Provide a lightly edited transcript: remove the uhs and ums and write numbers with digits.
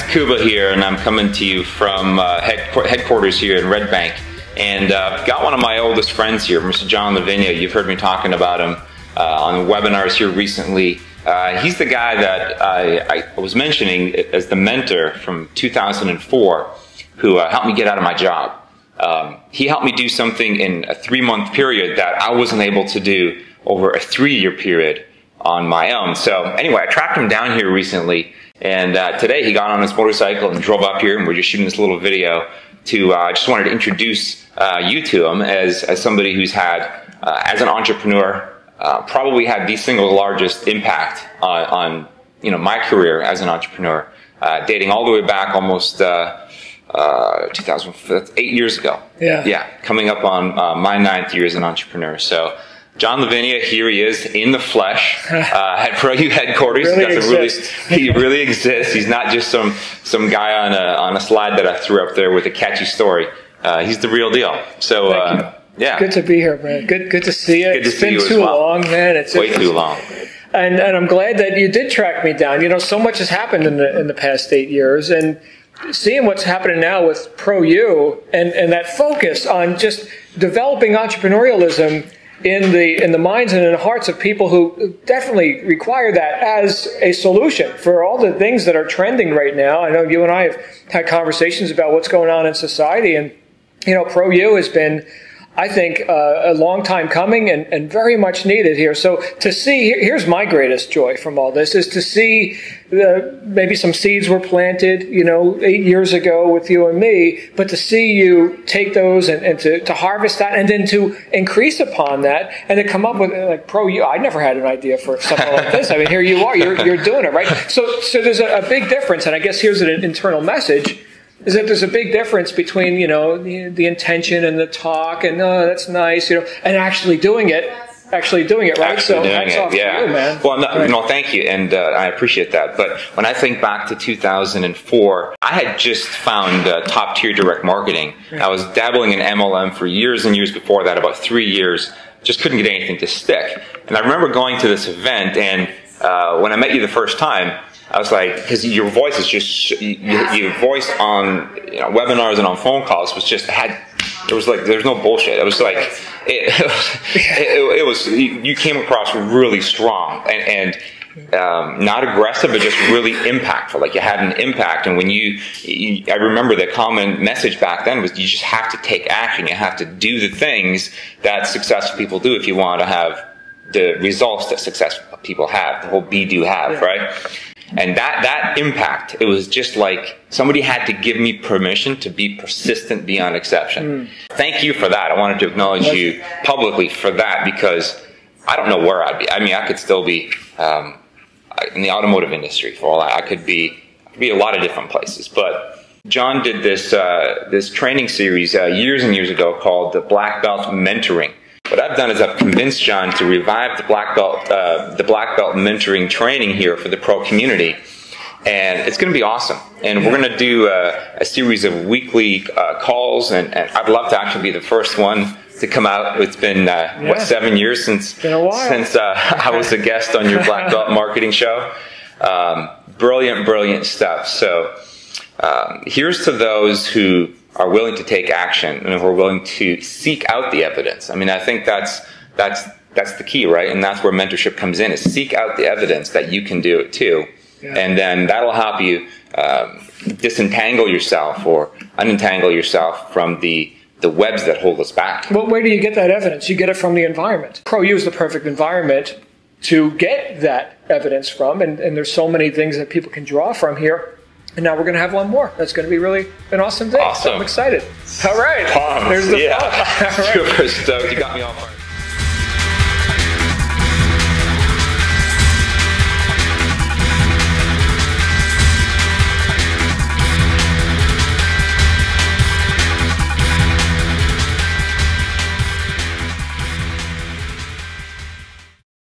Kuba here, and I'm coming to you from headquarters here in Red Bank. And I've got one of my oldest friends here, Mr. John Lavenia. You've heard me talking about him on webinars here recently. He's the guy that I was mentioning as the mentor from 2004 who helped me get out of my job. He helped me do something in a 3-month period that I wasn't able to do over a 3-year period on my own. So anyway, I tracked him down here recently, and today he got on his motorcycle and drove up here, and we're just shooting this little video to, I just wanted to introduce you to him as somebody who's had, as an entrepreneur, probably had the single largest impact on my career as an entrepreneur, dating all the way back almost 8 years ago. Yeah, coming up on my 9th year as an entrepreneur. So John Lavenia, here he is in the flesh at ProU headquarters. He really exists. He's not just some guy on a slide that I threw up there with a catchy story. He's the real deal. So yeah, good to be here, man. Good to see you. It's been too long, man. It's way too long. And I'm glad that you did track me down. You know, so much has happened in the past 8 years, and seeing what's happening now with ProU and that focus on just developing entrepreneurialism in the minds and in the hearts of people who definitely require that as a solution for all the things that are trending right now. I know you and I have had conversations about what's going on in society, and ProU has been, I think, a long time coming and very much needed here. So to see, here's my greatest joy from all this, is to see maybe some seeds were planted, 8 years ago with you and me, but to see you take those and to harvest that and then to increase upon that and to come up with like ProU. I never had an idea for something like this. I mean, here you are, you're doing it, right? So there's a big difference, and I guess here's an internal message, is that there's a big difference between, the intention and the talk and, oh, that's nice, and actually doing it, right? So hats off to you, man. Well, no, thank you, and I appreciate that. But when I think back to 2004, I had just found top-tier direct marketing. I was dabbling in MLM for years and years before that, about 3 years. Just couldn't get anything to stick. And I remember going to this event, and when I met you the first time, I was like, because your voice is just, your voice on webinars and on phone calls was just, there's no bullshit. It was like, you came across really strong and not aggressive, but just really impactful. Like you had an impact. And when I remember the common message back then was you just have to take action. You have to do the things that successful people do if you want to have the results that successful people have, the whole be-do have, right? And that impact, it was just like somebody had to give me permission to be persistent beyond exception. Thank you for that. I wanted to acknowledge you publicly for that, because I don't know where I'd be. I mean, I could still be in the automotive industry for all that. I could be a lot of different places. But John did this training series years and years ago called the Black Belt Mentoring. What I've done is I've convinced John to revive the Black Belt mentoring training here for the pro community, and it's going to be awesome. And we're going to do a series of weekly calls, and I'd love to actually be the first one to come out. It's been 7 years since I was a guest on your Black Belt marketing show. Brilliant stuff. So here's to those who are willing to take action and who are willing to seek out the evidence. I mean, I think that's the key, right? And that's where mentorship comes in, is seek out the evidence that you can do it too. And then that'll help you disentangle yourself or unentangle yourself from the webs that hold us back. Well, where do you get that evidence? You get it from the environment. ProU is the perfect environment to get that evidence from, and there's so many things that people can draw from here. And now we're going to have one more. That's going to be really an awesome day. Awesome. So I'm excited. All right. There's the All right. Super stoked. You got me all fired.